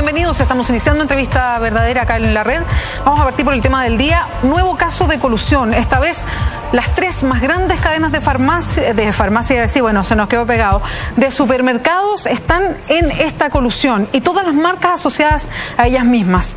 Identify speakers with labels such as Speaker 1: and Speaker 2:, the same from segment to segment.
Speaker 1: bienvenidos. Estamos iniciando entrevista verdadera acá en la red. Vamos a partir por el tema del día. Nuevo caso de colusión. Esta vez las tres más grandes cadenas de farmacia, sí, bueno, se nos quedó pegado, de supermercados están en esta colusión y todas las marcas asociadas a ellas mismas.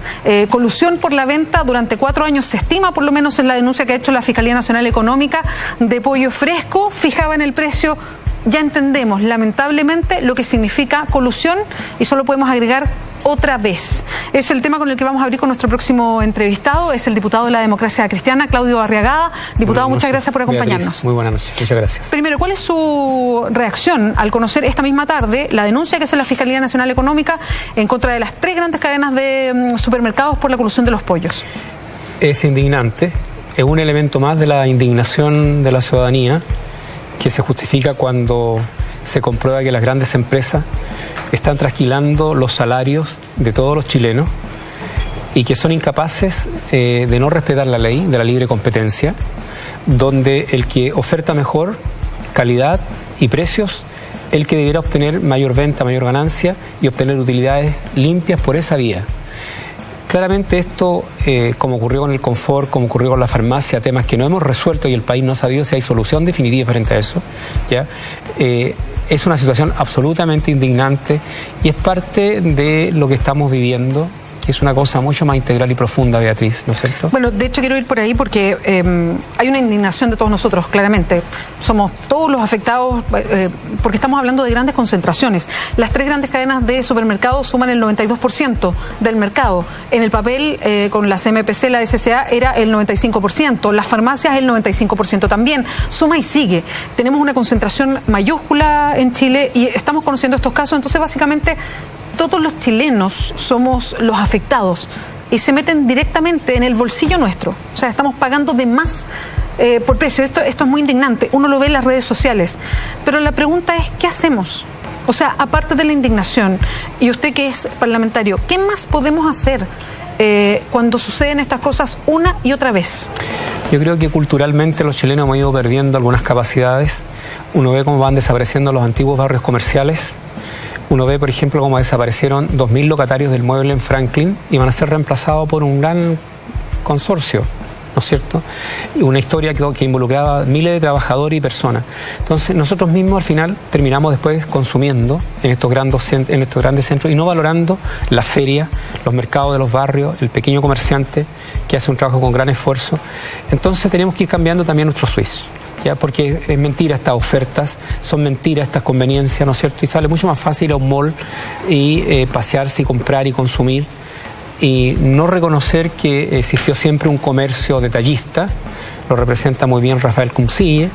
Speaker 1: Colusión por la venta durante 4 años se estima, por lo menos en la denuncia que ha hecho la Fiscalía Nacional Económica, de pollo fresco. Fijaban el precio. Ya entendemos, lamentablemente, lo que significa colusión y solo podemos agregar otra vez. Es el tema con el que vamos a abrir con nuestro próximo entrevistado. Es el diputado de la Democracia Cristiana, Claudio Barriagada. Diputado, muchas gracias por acompañarnos.
Speaker 2: Beatriz, muy buenas noches, muchas gracias.
Speaker 1: Primero, ¿cuál es su reacción al conocer esta misma tarde la denuncia que hace la Fiscalía Nacional Económica en contra de las 3 grandes cadenas de supermercados por la colusión de los pollos?
Speaker 2: Es indignante, es un elemento más de la indignación de la ciudadanía, que se justifica cuando se comprueba que las grandes empresas están trasquilando los salarios de todos los chilenos y que son incapaces de no respetar la ley de la libre competencia, donde el que oferta mejor calidad y precios, el que deberá obtener mayor venta, mayor ganancia y obtener utilidades limpias por esa vía. Claramente esto, como ocurrió con el confort, como ocurrió con la farmacia, temas que no hemos resuelto y el país no ha sabido si hay solución definitiva frente a eso, ¿ya? Es una situación absolutamente indignante y es parte de lo que estamos viviendo, que es una cosa mucho más integral y profunda, Beatriz, ¿no es cierto?
Speaker 1: Bueno, de hecho quiero ir por ahí porque hay una indignación de todos nosotros, claramente. Somos todos los afectados porque estamos hablando de grandes concentraciones. Las 3 grandes cadenas de supermercados suman el 92% del mercado. En el papel, con la CMPC, la SCA, era el 95%. Las farmacias, el 95% también. Suma y sigue. Tenemos una concentración mayúscula en Chile y estamos conociendo estos casos. Entonces, básicamente, todos los chilenos somos los afectados y se meten directamente en el bolsillo nuestro. O sea, estamos pagando de más por precio. Esto es muy indignante. Uno lo ve en las redes sociales. Pero la pregunta es, ¿qué hacemos? O sea, aparte de la indignación, y usted que es parlamentario, ¿qué más podemos hacer cuando suceden estas cosas una y otra vez?
Speaker 2: Yo creo que culturalmente los chilenos hemos ido perdiendo algunas capacidades. Uno ve cómo van desapareciendo los antiguos barrios comerciales. Uno ve, por ejemplo, cómo desaparecieron 2.000 locatarios del mueble en Franklin y van a ser reemplazados por un gran consorcio, ¿no es cierto? Una historia que involucraba miles de trabajadores y personas. Entonces, nosotros mismos al final terminamos después consumiendo en estos grandes centros y no valorando la feria, los mercados de los barrios, el pequeño comerciante que hace un trabajo con gran esfuerzo. Entonces, tenemos que ir cambiando también nuestro switch. ¿Ya? Porque es mentira estas ofertas, son mentiras estas conveniencias, ¿no es cierto? Y sale mucho más fácil ir a un mall y pasearse y comprar y consumir y no reconocer que existió siempre un comercio detallista, lo representa muy bien Rafael Cumcille,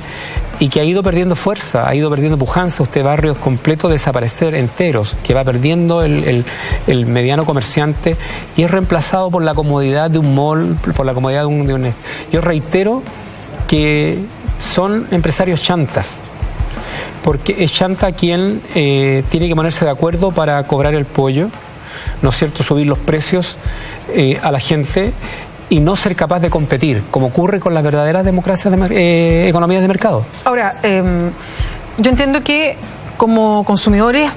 Speaker 2: y que ha ido perdiendo fuerza, ha ido perdiendo pujanza. Usted barrios completos desaparecer enteros, que va perdiendo el mediano comerciante y es reemplazado por la comodidad de un mall, por la comodidad de un... Yo reitero que son empresarios chantas, porque es chanta quien tiene que ponerse de acuerdo para cobrar el pollo, ¿no es cierto?, subir los precios a la gente y no ser capaz de competir, como ocurre con las verdaderas democracias economías de mercado.
Speaker 1: Ahora, yo entiendo que como consumidores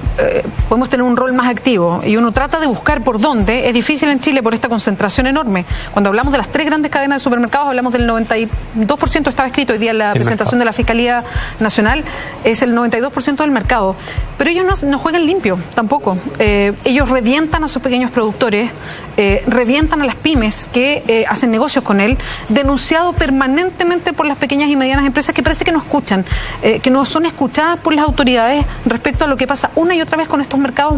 Speaker 1: podemos tener un rol más activo y uno trata de buscar por dónde. Es difícil en Chile por esta concentración enorme. Cuando hablamos de las 3 grandes cadenas de supermercados hablamos del 92%, estaba escrito hoy día en la presentación de la Fiscalía Nacional, es el 92% del mercado. Pero ellos no juegan limpio tampoco. Ellos revientan a sus pequeños productores, revientan a las pymes que hacen negocios con él, denunciado permanentemente por las pequeñas y medianas empresas que parece que no escuchan, que no son escuchadas por las autoridades respecto a lo que pasa una y otra vez con estos mercados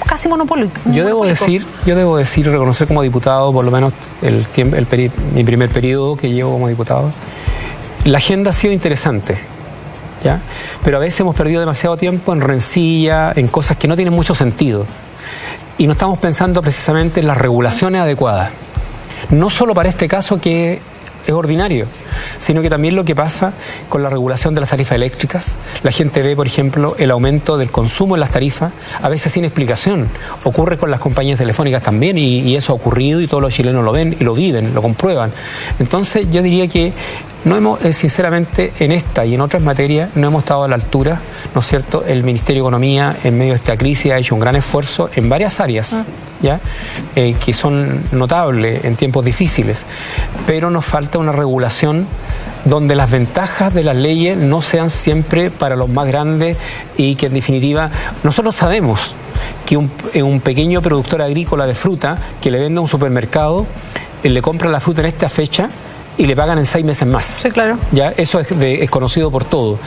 Speaker 1: casi monopólicos.
Speaker 2: Yo debo decir y reconocer como diputado, por lo menos mi primer periodo que llevo como diputado, la agenda ha sido interesante, ¿ya? Pero a veces hemos perdido demasiado tiempo en rencilla, en cosas que no tienen mucho sentido. Y no estamos pensando precisamente en las regulaciones adecuadas. No solo para este caso que es ordinario, sino que también lo que pasa con la regulación de las tarifas eléctricas. La gente ve, por ejemplo, el aumento del consumo en las tarifas, a veces sin explicación. Ocurre con las compañías telefónicas también, y eso ha ocurrido y todos los chilenos lo ven y lo viven, lo comprueban. Entonces yo diría que no hemos, sinceramente, en esta y en otras materias, no hemos estado a la altura, ¿no es cierto?, el Ministerio de Economía, en medio de esta crisis, ha hecho un gran esfuerzo en varias áreas, ¿ya? Que son notables en tiempos difíciles, pero nos falta una regulación donde las ventajas de las leyes no sean siempre para los más grandes y que en definitiva nosotros sabemos que un pequeño productor agrícola de fruta que le vende a un supermercado, le compra la fruta en esta fecha y le pagan en 6 meses más.
Speaker 1: Sí, claro.
Speaker 2: Ya, eso es conocido por todo.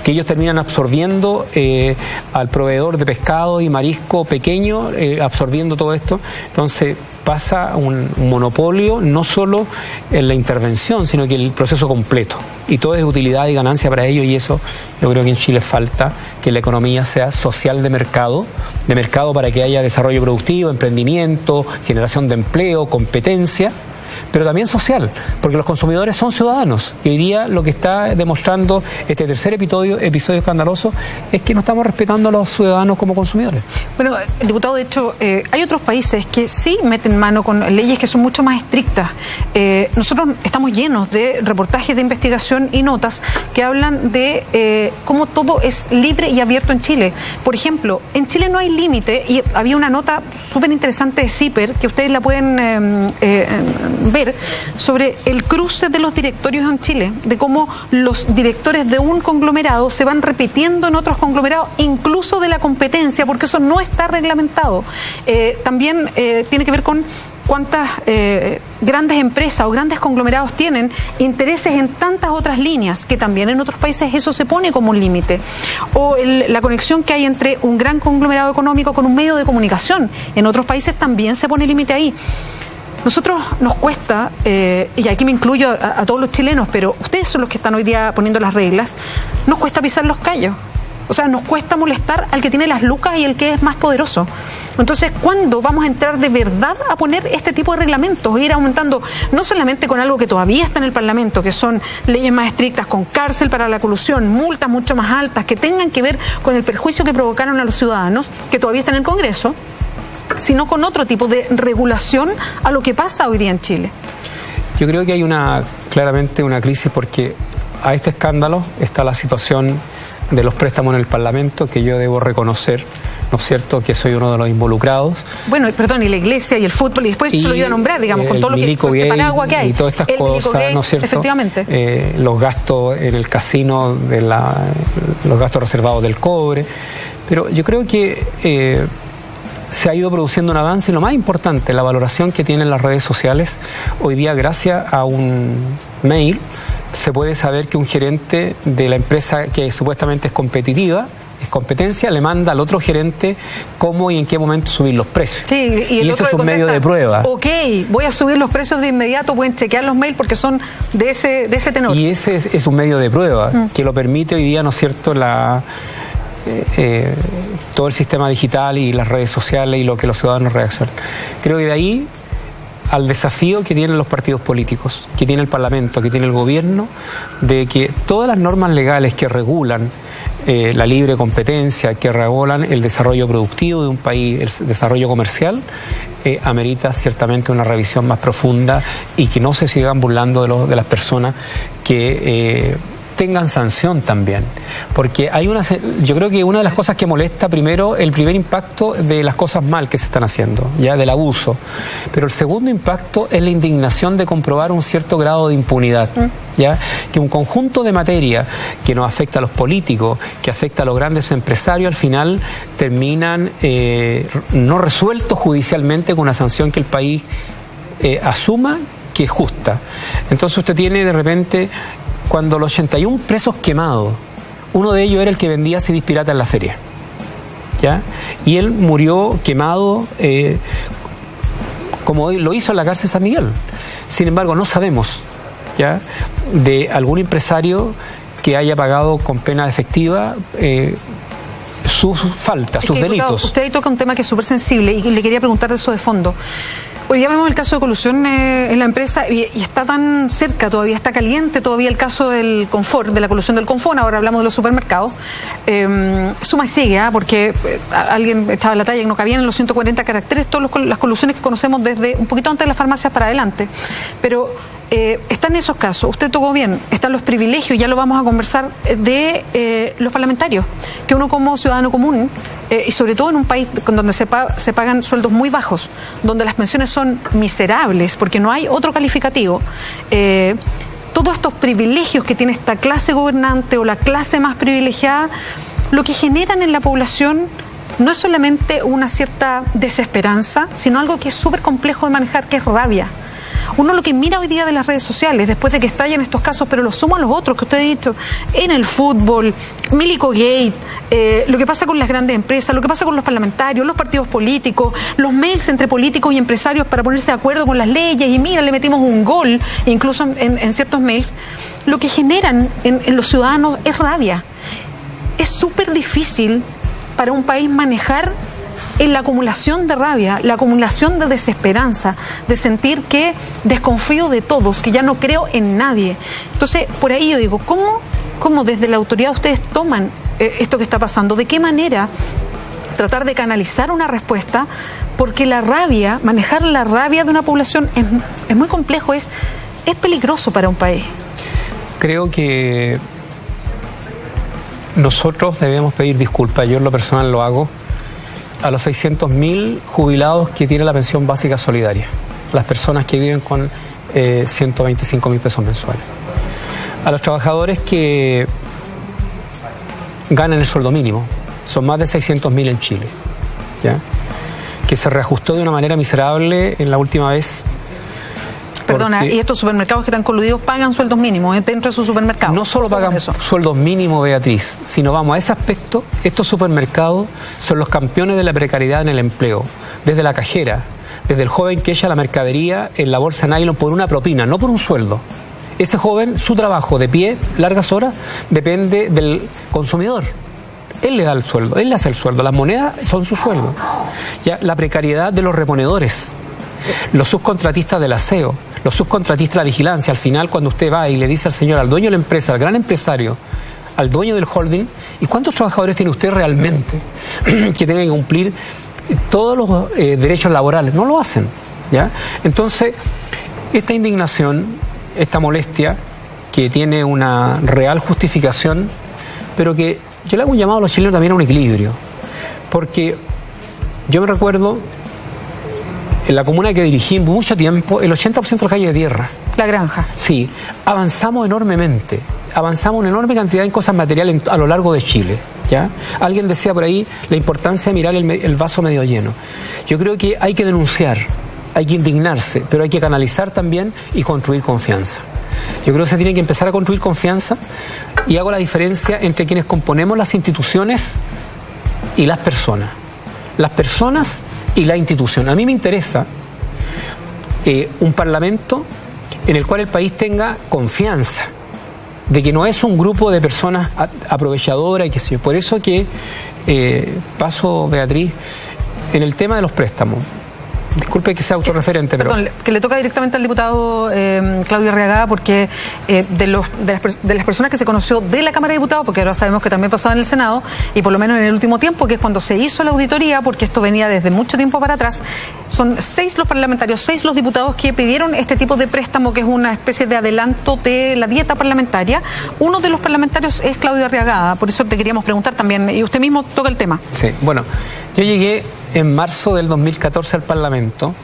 Speaker 2: Que ellos terminan absorbiendo al proveedor de pescado y marisco pequeño, absorbiendo todo esto. Entonces pasa un monopolio no solo en la intervención, sino que el proceso completo. Y todo es utilidad y ganancia para ellos, y eso yo creo que en Chile falta, que la economía sea social de mercado para que haya desarrollo productivo, emprendimiento, generación de empleo, competencia, pero también social, porque los consumidores son ciudadanos. Y hoy día lo que está demostrando este tercer episodio escandaloso es que no estamos respetando a los ciudadanos como consumidores.
Speaker 1: Bueno, diputado, de hecho, hay otros países que sí meten mano con leyes que son mucho más estrictas. Nosotros estamos llenos de reportajes de investigación y notas que hablan de cómo todo es libre y abierto en Chile. Por ejemplo, en Chile no hay límite, y había una nota súper interesante de CIPER, que ustedes la pueden ver, sobre el cruce de los directorios en Chile, de cómo los directores de un conglomerado se van repitiendo en otros conglomerados, incluso de la competencia, porque eso no está reglamentado. También tiene que ver con cuántas grandes empresas o grandes conglomerados tienen intereses en tantas otras líneas, que también en otros países eso se pone como un límite. O la conexión que hay entre un gran conglomerado económico con un medio de comunicación. En otros países también se pone límite ahí. Nosotros nos cuesta, y aquí me incluyo a todos los chilenos, pero ustedes son los que están hoy día poniendo las reglas, nos cuesta pisar los callos. O sea, nos cuesta molestar al que tiene las lucas y el que es más poderoso. Entonces, ¿cuándo vamos a entrar de verdad a poner este tipo de reglamentos? Ir aumentando, no solamente con algo que todavía está en el Parlamento, que son leyes más estrictas, con cárcel para la colusión, multas mucho más altas, que tengan que ver con el perjuicio que provocaron a los ciudadanos, que todavía están en el Congreso, sino con otro tipo de regulación a lo que pasa hoy día en Chile.
Speaker 2: Yo creo que hay claramente una crisis, porque a este escándalo está la situación de los préstamos en el Parlamento, que yo debo reconocer, ¿no es cierto?, que soy uno de los involucrados. Bueno,
Speaker 1: perdón, y la iglesia y el fútbol, y después se lo iba a nombrar, digamos, con todo lo que Paraguay que hay.
Speaker 2: Y todas estas cosas, ¿no es cierto?
Speaker 1: Efectivamente.
Speaker 2: Los gastos en el casino, los gastos reservados del cobre. Pero yo creo que se ha ido produciendo un avance, y lo más importante, la valoración que tienen las redes sociales. Hoy día, gracias a un mail, se puede saber que un gerente de la empresa que supuestamente es competitiva, es competencia, le manda al otro gerente cómo y en qué momento subir los precios.
Speaker 1: Sí, y
Speaker 2: eso es un medio de prueba.
Speaker 1: Ok, voy a subir los precios de inmediato, pueden chequear los mails porque son de ese tenor.
Speaker 2: Y ese es un medio de prueba que lo permite hoy día, ¿no es cierto?, todo el sistema digital y las redes sociales y lo que los ciudadanos reaccionan. Creo que de ahí al desafío que tienen los partidos políticos, que tiene el Parlamento, que tiene el gobierno, de que todas las normas legales que regulan la libre competencia, que regulan el desarrollo productivo de un país, el desarrollo comercial, amerita ciertamente una revisión más profunda, y que no se sigan burlando de las personas, que tengan sanción también, porque yo creo que una de las cosas que molesta, primero, el primer impacto de las cosas mal que se están haciendo, ya del abuso, pero el segundo impacto es la indignación de comprobar un cierto grado de impunidad, ya que un conjunto de materia que nos afecta a los políticos, que afecta a los grandes empresarios, al final terminan no resueltos judicialmente con una sanción que el país asuma que es justa. Entonces usted tiene de repente, cuando los 81 presos quemados, uno de ellos era el que vendía CDs pirata en la feria, ¿ya? Y él murió quemado, como lo hizo en la cárcel San Miguel. Sin embargo, no sabemos, ¿ya?, de algún empresario que haya pagado con pena efectiva sus faltas, sus delitos.
Speaker 1: Usted ahí toca un tema que es súper sensible, y le quería preguntar de eso de fondo. Hoy día vemos el caso de colusión en la empresa y está tan cerca todavía, está caliente todavía el caso del Confort, de la colusión del Confort. Ahora hablamos de los supermercados. Suma y sigue, porque alguien estaba en la talla y no cabían en los 140 caracteres todas las colusiones que conocemos desde un poquito antes de las farmacias para adelante. Pero están esos casos, usted tocó bien, están los privilegios, ya lo vamos a conversar, de los parlamentarios, que uno como ciudadano común, y sobre todo en un país donde se pagan sueldos muy bajos, donde las pensiones son miserables, porque no hay otro calificativo, todos estos privilegios que tiene esta clase gobernante o la clase más privilegiada, lo que generan en la población no es solamente una cierta desesperanza, sino algo que es súper complejo de manejar, que es rabia. Uno lo que mira hoy día de las redes sociales, después de que estallan estos casos, pero lo sumo a los otros que usted ha dicho, en el fútbol, Milico Gate, lo que pasa con las grandes empresas, lo que pasa con los parlamentarios, los partidos políticos, los mails entre políticos y empresarios para ponerse de acuerdo con las leyes, y mira, le metimos un gol, incluso en ciertos mails, lo que generan en los ciudadanos es rabia. Es súper difícil para un país manejar en la acumulación de rabia, la acumulación de desesperanza, de sentir que desconfío de todos, que ya no creo en nadie. Entonces, por ahí yo digo, ¿cómo desde la autoridad ustedes toman esto que está pasando? ¿De qué manera tratar de canalizar una respuesta? Porque la rabia, manejar la rabia de una población es muy complejo, es peligroso para un país.
Speaker 2: Creo que nosotros debemos pedir disculpas, yo en lo personal lo hago, a los 600.000 jubilados que tiene la pensión básica solidaria, las personas que viven con 125.000 pesos mensuales, a los trabajadores que ganan el sueldo mínimo, son más de 600.000 en Chile, ¿ya? Que se reajustó de una manera miserable en la última vez.
Speaker 1: Perdona, ¿y estos supermercados que están coludidos pagan sueldos mínimos dentro de sus supermercados?
Speaker 2: No solo pagan sueldos mínimos, Beatriz, sino vamos a ese aspecto, estos supermercados son los campeones de la precariedad en el empleo, desde la cajera, desde el joven que echa la mercadería en la bolsa nylon por una propina, no por un sueldo. Ese joven, su trabajo de pie, largas horas, depende del consumidor. Él le da el sueldo, él le hace el sueldo, las monedas son su sueldo. Ya, la precariedad de los reponedores, los subcontratistas del aseo, los subcontratistas de la vigilancia. Al final, cuando usted va y le dice al señor, al dueño de la empresa, al gran empresario, al dueño del holding, ¿y cuántos trabajadores tiene usted realmente que tengan que cumplir todos los derechos laborales? No lo hacen, ¿ya? Entonces, esta indignación, esta molestia, que tiene una real justificación, pero que yo le hago un llamado a los chilenos también a un equilibrio, porque yo me recuerdo en la comuna que dirigí mucho tiempo, el 80% de la calle de tierra.
Speaker 1: La granja.
Speaker 2: Sí, avanzamos enormemente, avanzamos una enorme cantidad en cosas materiales a lo largo de Chile, ¿ya? Alguien decía por ahí la importancia de mirar el vaso medio lleno. Yo creo que hay que denunciar, hay que indignarse, pero hay que canalizar también y construir confianza. Yo creo que se tiene que empezar a construir confianza, y hago la diferencia entre quienes componemos las instituciones y las personas. Las personas y la institución. A mí me interesa un parlamento en el cual el país tenga confianza de que no es un grupo de personas aprovechadoras y qué sé yo. Por eso que paso, Beatriz, en el tema de los préstamos. Disculpe que sea autorreferente, pero...
Speaker 1: Perdón, que le toca directamente al diputado Claudio Arriagada, porque de las personas que se conoció de la Cámara de Diputados, porque ahora sabemos que también pasaba en el Senado, y por lo menos en el último tiempo, que es cuando se hizo la auditoría, porque esto venía desde mucho tiempo para atrás, son 6 los parlamentarios, 6 los diputados que pidieron este tipo de préstamo, que es una especie de adelanto de la dieta parlamentaria. Uno de los parlamentarios es Claudio Arriagada, por eso te queríamos preguntar también, y usted mismo toca el tema.
Speaker 2: Sí, bueno, yo llegué en marzo del 2014 al Parlamento.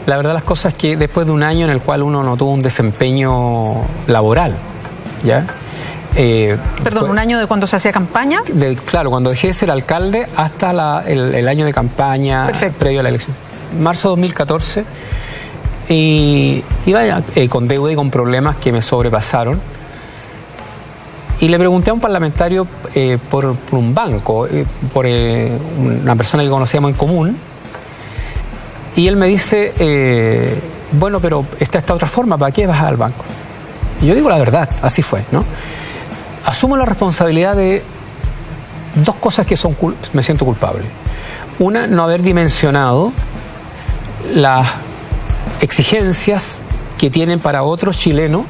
Speaker 2: La verdad las cosas es que después de un año en el cual uno no tuvo un desempeño laboral, ¿ya?
Speaker 1: Perdón, ¿un año de cuando se hacía campaña?
Speaker 2: Claro, cuando dejé de ser alcalde hasta el año de campaña. Perfecto. Previo a la elección. Marzo de 2014. Y vaya, con deuda y con problemas que me sobrepasaron. Y le pregunté a un parlamentario por un banco, por una persona que conocíamos en común, y él me dice, bueno, pero está esta otra forma, ¿para qué vas al banco? Y yo digo la verdad, así fue, ¿no? Asumo la responsabilidad de 2 cosas que me siento culpable. Una, no haber dimensionado las exigencias que tienen para otros chilenos.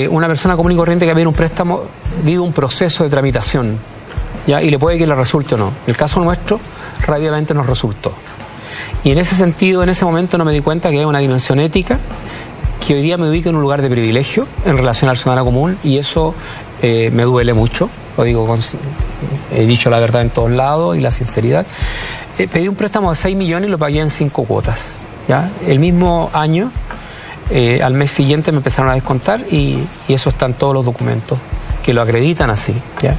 Speaker 2: Una persona común y corriente que vive un préstamo vive un proceso de tramitación, ¿ya? Y le puede que le resulte o no. El caso nuestro rápidamente nos resultó. Y en ese sentido, en ese momento no me di cuenta que hay una dimensión ética que hoy día me ubica en un lugar de privilegio en relación al ciudadano común, y eso me duele mucho. Lo digo, he dicho la verdad en todos lados y la sinceridad. Pedí un préstamo de 6 millones y lo pagué en 5 cuotas, ¿ya? El mismo año, al mes siguiente me empezaron a descontar, y eso está en todos los documentos que lo acreditan así, ¿ya?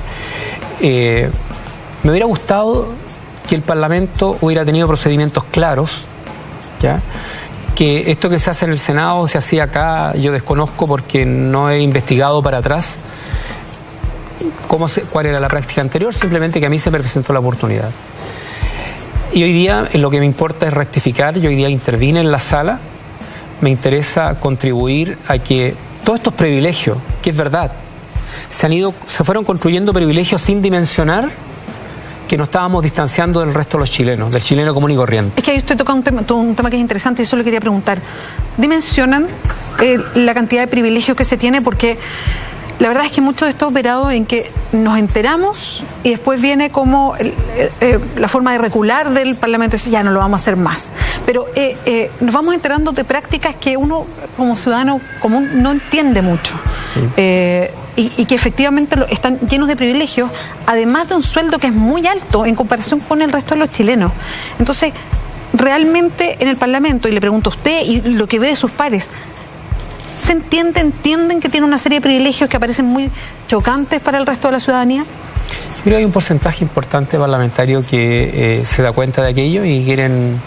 Speaker 2: Me hubiera gustado que el Parlamento hubiera tenido procedimientos claros, ¿ya? Que esto que se hace en el Senado se hacía acá, yo desconozco porque no he investigado para atrás cuál era la práctica anterior, simplemente que a mí se me presentó la oportunidad. Y hoy día lo que me importa es rectificar. Yo hoy día intervine en la sala. Me interesa contribuir a que todos estos privilegios, que es verdad, se fueron construyendo privilegios sin dimensionar que nos estábamos distanciando del resto de los chilenos, del chileno común y corriente.
Speaker 1: Es que ahí usted toca un tema que es interesante, y eso le quería preguntar. ¿Dimensionan la cantidad de privilegios que se tiene? Porque la verdad es que mucho de esto ha operado en que nos enteramos y después viene como la forma de recular del Parlamento y dice, ya no lo vamos a hacer más. Pero nos vamos enterando de prácticas que uno como ciudadano común no entiende mucho. Sí. Y que efectivamente están llenos de privilegios, además de un sueldo que es muy alto en comparación con el resto de los chilenos. Entonces, realmente en el Parlamento, y le pregunto a usted y lo que ve de sus pares, ¿se entienden que tiene una serie de privilegios que aparecen muy chocantes para el resto de la ciudadanía?
Speaker 2: Yo creo que hay un porcentaje importante parlamentario que se da cuenta de aquello y quieren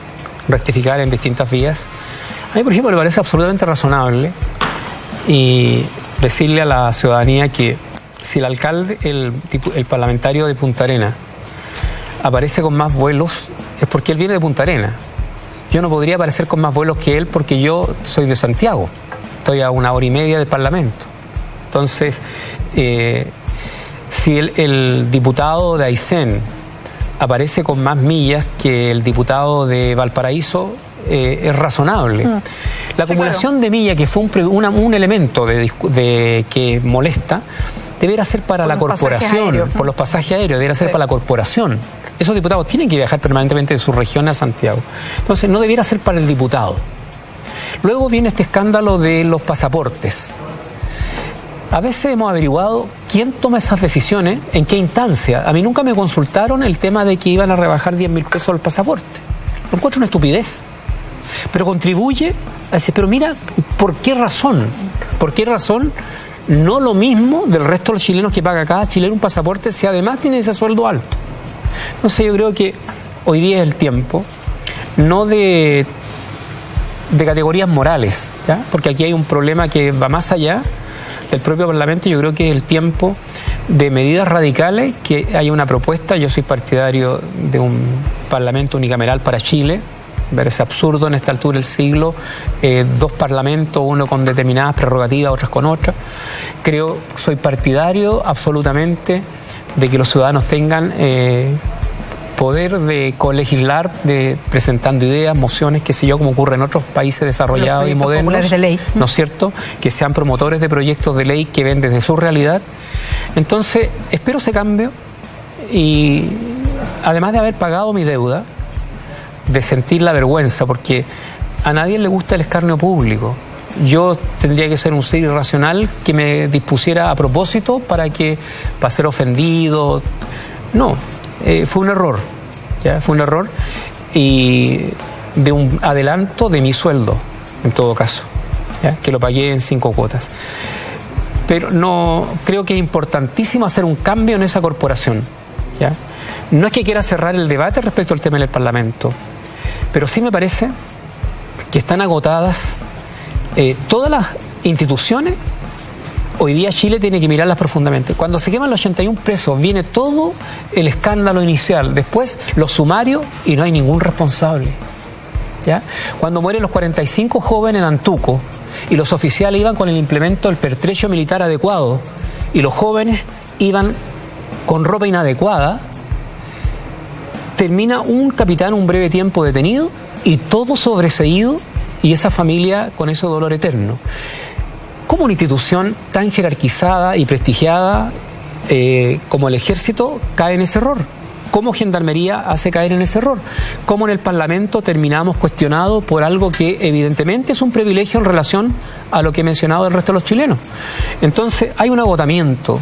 Speaker 2: rectificar en distintas vías. A mí, por ejemplo, me parece absolutamente razonable y decirle a la ciudadanía que si el alcalde, el parlamentario de Punta Arenas, aparece con más vuelos, es porque él viene de Punta Arenas. Yo no podría aparecer con más vuelos que él porque yo soy de Santiago. Estoy a 1 hora y media del Parlamento. Entonces, si el diputado de Aysén aparece con más millas que el diputado de Valparaíso, es razonable. La acumulación de millas, que fue un elemento que molesta, debería ser para la corporación, por los pasajes aéreos, debería ser para la corporación. Esos diputados tienen que viajar permanentemente de su región a Santiago. Entonces, no debiera ser para el diputado. Luego viene este escándalo de los pasaportes. A veces hemos averiguado quién toma esas decisiones, en qué instancia. A mí nunca me consultaron el tema de que iban a rebajar 10.000 pesos el pasaporte. Lo encuentro una estupidez. Pero contribuye a decir, pero mira, ¿por qué razón? ¿Por qué razón no lo mismo del resto de los chilenos que paga cada chileno un pasaporte si además tiene ese sueldo alto? Entonces yo creo que hoy día es el tiempo, no de categorías morales, ¿ya? Porque aquí hay un problema que va más allá del propio Parlamento. Yo creo que es el tiempo de medidas radicales, que haya una propuesta. Yo soy partidario de un Parlamento unicameral para Chile. Parece absurdo en esta altura del siglo, 2 parlamentos, uno con determinadas prerrogativas, otras con otras. Soy partidario absolutamente de que los ciudadanos tengan poder de colegislar, de presentando ideas, mociones, qué sé yo, como ocurre en otros países desarrollados y modernos,
Speaker 1: de ley.
Speaker 2: ¿No es cierto? Que sean promotores de proyectos de ley que ven desde su realidad. Entonces, espero ese cambio, y además de haber pagado mi deuda, de sentir la vergüenza, porque a nadie le gusta el escarnio público. Yo tendría que ser un ser irracional que me dispusiera a propósito para ser ofendido. No, fue un error, ¿ya? Fue un error, y de un adelanto de mi sueldo, en todo caso, ¿ya? Que lo pagué en 5 cuotas. Pero no, creo que es importantísimo hacer un cambio en esa corporación, ¿ya? No es que quiera cerrar el debate respecto al tema del Parlamento, pero sí me parece que están agotadas todas las instituciones. Hoy día Chile tiene que mirarlas profundamente. Cuando se queman los 81 presos, viene todo el escándalo inicial, después los sumarios, y no hay ningún responsable, ¿ya? Cuando mueren los 45 jóvenes en Antuco y los oficiales iban con el implemento del pertrecho militar adecuado y los jóvenes iban con ropa inadecuada, termina un capitán un breve tiempo detenido y todo sobreseído, y esa familia con ese dolor eterno. ¿Cómo una institución tan jerarquizada y prestigiada como el Ejército cae en ese error? ¿Cómo Gendarmería hace caer en ese error? ¿Cómo en el Parlamento terminamos cuestionados por algo que evidentemente es un privilegio en relación a lo que he mencionado del resto de los chilenos? Entonces hay un agotamiento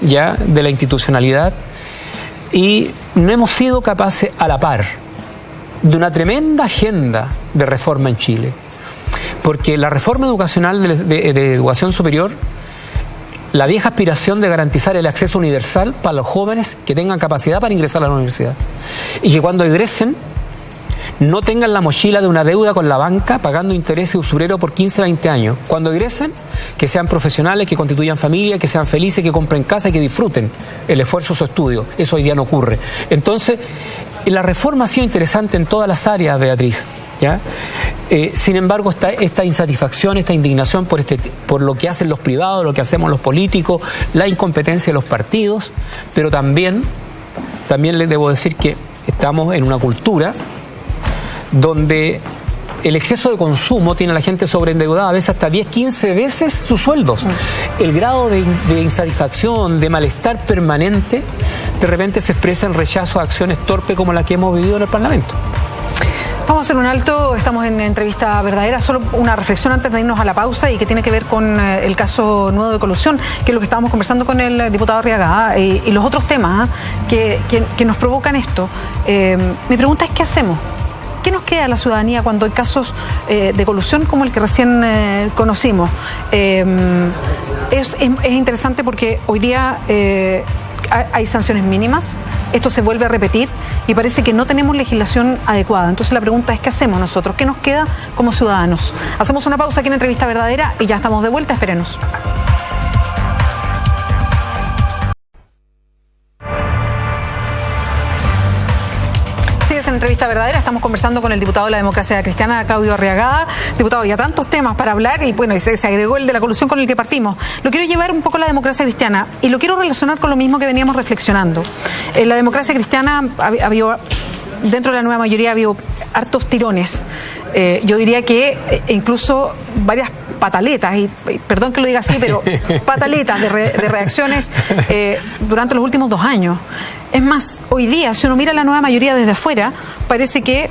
Speaker 2: ya de la institucionalidad y no hemos sido capaces, a la par de una tremenda agenda de reforma en Chile, porque la reforma educacional de educación superior, la vieja aspiración de garantizar el acceso universal para los jóvenes que tengan capacidad para ingresar a la universidad y que cuando egresen no tengan la mochila de una deuda con la banca pagando intereses usureros por 15, 20 años. Cuando egresen, que sean profesionales, que constituyan familia, que sean felices, que compren casa y que disfruten el esfuerzo de su estudio. Eso hoy día no ocurre. Entonces, la reforma ha sido interesante en todas las áreas, Beatriz, ¿ya? Sin embargo, está esta insatisfacción, esta indignación por lo que hacen los privados, lo que hacemos los políticos, la incompetencia de los partidos, pero también les debo decir que estamos en una cultura donde el exceso de consumo tiene a la gente sobreendeudada, a veces hasta 10, 15 veces sus sueldos. El grado de insatisfacción, de malestar permanente, de repente se expresa en rechazo a acciones torpes como la que hemos vivido en el Parlamento.
Speaker 1: Vamos a hacer un alto, estamos en Entrevista Verdadera. Solo una reflexión antes de irnos a la pausa y que tiene que ver con el caso nuevo de colusión, que es lo que estábamos conversando con el diputado Arriagada y los otros temas que nos provocan esto. Mi pregunta es, ¿qué hacemos? ¿Qué nos queda a la ciudadanía cuando hay casos de colusión como el que recién conocimos? Es interesante porque hoy día hay sanciones mínimas, esto se vuelve a repetir y parece que no tenemos legislación adecuada. Entonces la pregunta es, ¿qué hacemos nosotros? ¿Qué nos queda como ciudadanos? Hacemos una pausa aquí en Entrevista Verdadera y ya estamos de vuelta, espérenos. En Entrevista Verdadera estamos conversando con el diputado de la Democracia Cristiana, Claudio Arriagada. Diputado, ya tantos temas para hablar y bueno, se agregó el de la colusión con el que partimos. Lo quiero llevar un poco a la Democracia Cristiana y lo quiero relacionar con lo mismo que veníamos reflexionando. En la Democracia Cristiana dentro de la nueva mayoría ha habido hartos tirones. Yo diría que incluso varias pataletas, y perdón que lo diga así, pero pataletas de reacciones durante los últimos 2 años. Es más, hoy día, si uno mira la nueva mayoría desde afuera, parece que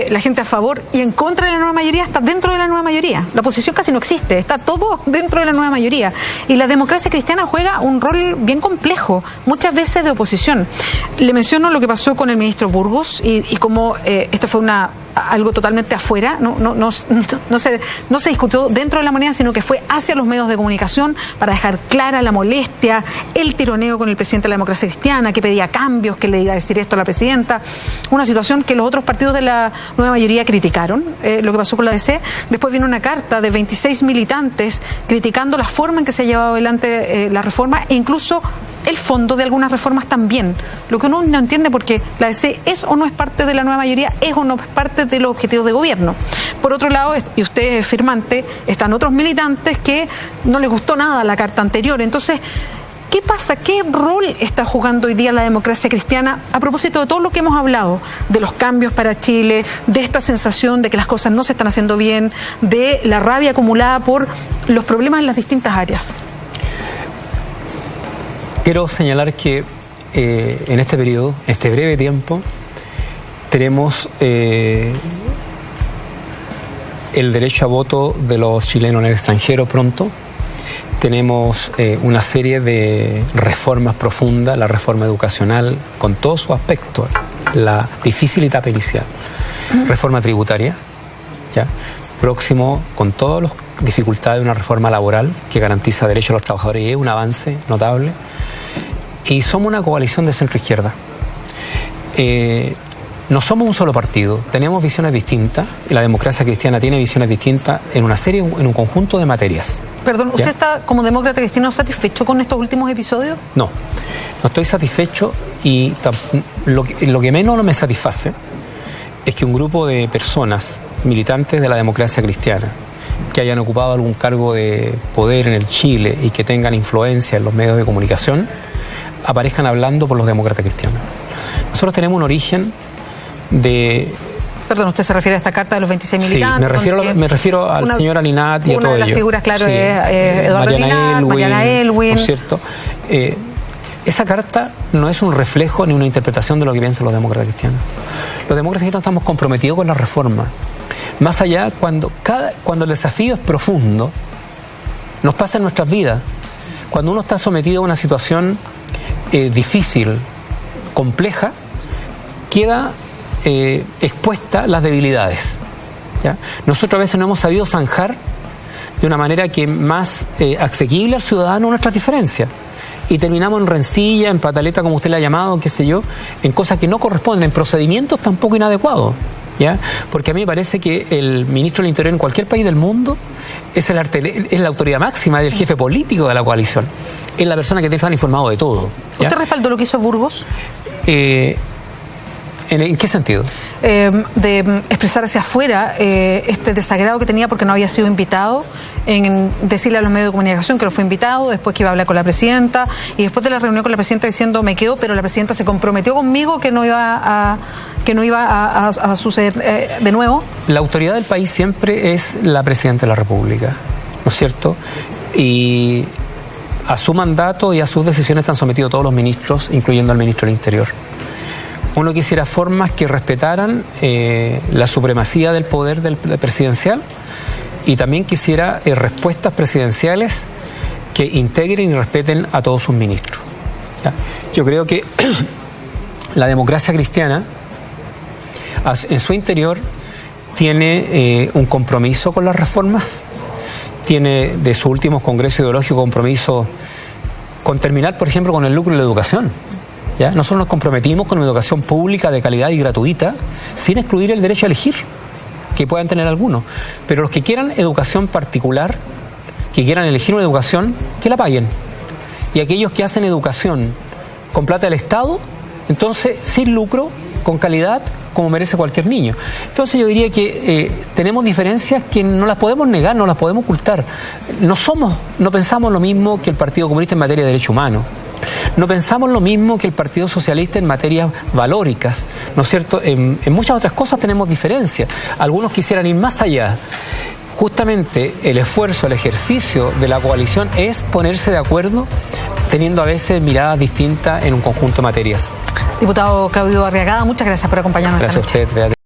Speaker 1: la gente a favor y en contra de la nueva mayoría está dentro de la nueva mayoría. La oposición casi no existe, está todo dentro de la nueva mayoría. Y la Democracia Cristiana juega un rol bien complejo, muchas veces de oposición. Le menciono lo que pasó con el ministro Burgos y cómo esto fue algo totalmente afuera, no se discutió dentro de la moneda, sino que fue hacia los medios de comunicación para dejar clara la molestia, el tironeo con el presidente de la Democracia Cristiana, que pedía cambios, que le iba a decir esto a la presidenta, una situación que los otros partidos de la nueva mayoría criticaron, lo que pasó con la DC. Después vino una carta de 26 militantes criticando la forma en que se ha llevado adelante la reforma e incluso el fondo de algunas reformas también. Lo que uno no entiende porque la DC es o no es parte de la nueva mayoría, es o no es parte de los objetivos de gobierno. Por otro lado, y usted es firmante, están otros militantes que no les gustó nada la carta anterior. Entonces, ¿qué pasa? ¿Qué rol está jugando hoy día la Democracia Cristiana a propósito de todo lo que hemos hablado, de los cambios para Chile, de esta sensación de que las cosas no se están haciendo bien, de la rabia acumulada por los problemas en las distintas áreas?
Speaker 2: Quiero señalar que en este periodo, este breve tiempo, tenemos el derecho a voto de los chilenos en el extranjero pronto. Tenemos una serie de reformas profundas, la reforma educacional con todos sus aspectos, la difícil etapa inicial, reforma tributaria, ¿ya? Próximo con todas las dificultades de una reforma laboral que garantiza derechos a los trabajadores y es un avance notable. Y somos una coalición de centro-izquierda. No somos un solo partido, tenemos visiones distintas y la Democracia Cristiana tiene visiones distintas en un conjunto de materias.
Speaker 1: Perdón, ¿usted está como demócrata cristiano satisfecho con estos últimos episodios?
Speaker 2: No estoy satisfecho y lo que menos me satisface es que un grupo de personas militantes de la Democracia Cristiana que hayan ocupado algún cargo de poder en el Chile y que tengan influencia en los medios de comunicación aparezcan hablando por los demócratas cristianos. Nosotros tenemos un origen de
Speaker 1: Perdón, usted se refiere a esta carta de los 26
Speaker 2: Sí,
Speaker 1: militantes.
Speaker 2: me refiero al señor Alinat y a todo ello.
Speaker 1: Una de las figuras, claro,
Speaker 2: sí.
Speaker 1: es Eduardo Alinat, Mariana Elwin.
Speaker 2: Por cierto, esa carta no es un reflejo ni una interpretación de lo que piensan los demócratas cristianos. Los demócratas cristianos estamos comprometidos con la reforma. Más allá, cuando el desafío es profundo, nos pasa en nuestras vidas. Cuando uno está sometido a una situación difícil, compleja, queda expuesta las debilidades, ¿ya? Nosotros a veces no hemos sabido zanjar de una manera que más asequible al ciudadano nuestras diferencias. Y terminamos en rencilla, en pataleta, como usted le ha llamado, qué sé yo, en cosas que no corresponden, en procedimientos tampoco inadecuados, ¿ya? Porque a mí me parece que el ministro del Interior en cualquier país del mundo es la autoridad máxima, del jefe político de la coalición. Es la persona que tiene que estar informado de todo, ¿ya?
Speaker 1: ¿Usted respaldó lo que hizo Burgos?
Speaker 2: ¿En qué sentido?
Speaker 1: De expresar hacia afuera este desagrado que tenía porque no había sido invitado, en decirle a los medios de comunicación que no fue invitado, después que iba a hablar con la presidenta, y después de la reunión con la presidenta diciendo me quedo, pero la presidenta se comprometió conmigo que no iba a suceder de nuevo. La
Speaker 2: autoridad del país siempre es la presidenta de la República, ¿no es cierto? Y a su mandato y a sus decisiones están sometidos todos los ministros, incluyendo al ministro del Interior. Uno quisiera formas que respetaran la supremacía del poder del presidencial, y también quisiera respuestas presidenciales que integren y respeten a todos sus ministros, ¿ya? Yo creo que la democracia cristiana en su interior tiene un compromiso con las reformas, tiene de sus últimos congresos ideológicos compromiso con terminar, por ejemplo, con el lucro de la educación, ¿ya? Nosotros nos comprometimos con una educación pública de calidad y gratuita, sin excluir el derecho a elegir que puedan tener algunos, pero los que quieran educación particular, que quieran elegir una educación, que la paguen. Y aquellos que hacen educación con plata del Estado, entonces sin lucro, con calidad, como merece cualquier niño. Entonces yo diría que tenemos diferencias que no las podemos negar, no las podemos ocultar. No pensamos lo mismo que el Partido Comunista en materia de derechos humanos. No pensamos lo mismo que el Partido Socialista en materias valóricas, ¿no es cierto? En muchas otras cosas tenemos diferencias. Algunos quisieran ir más allá. Justamente el esfuerzo, el ejercicio de la coalición es ponerse de acuerdo, teniendo a veces miradas distintas en un conjunto de materias.
Speaker 1: Diputado Claudio Arriagada, muchas gracias por acompañarnos esta noche.
Speaker 2: Gracias a usted, Beatriz.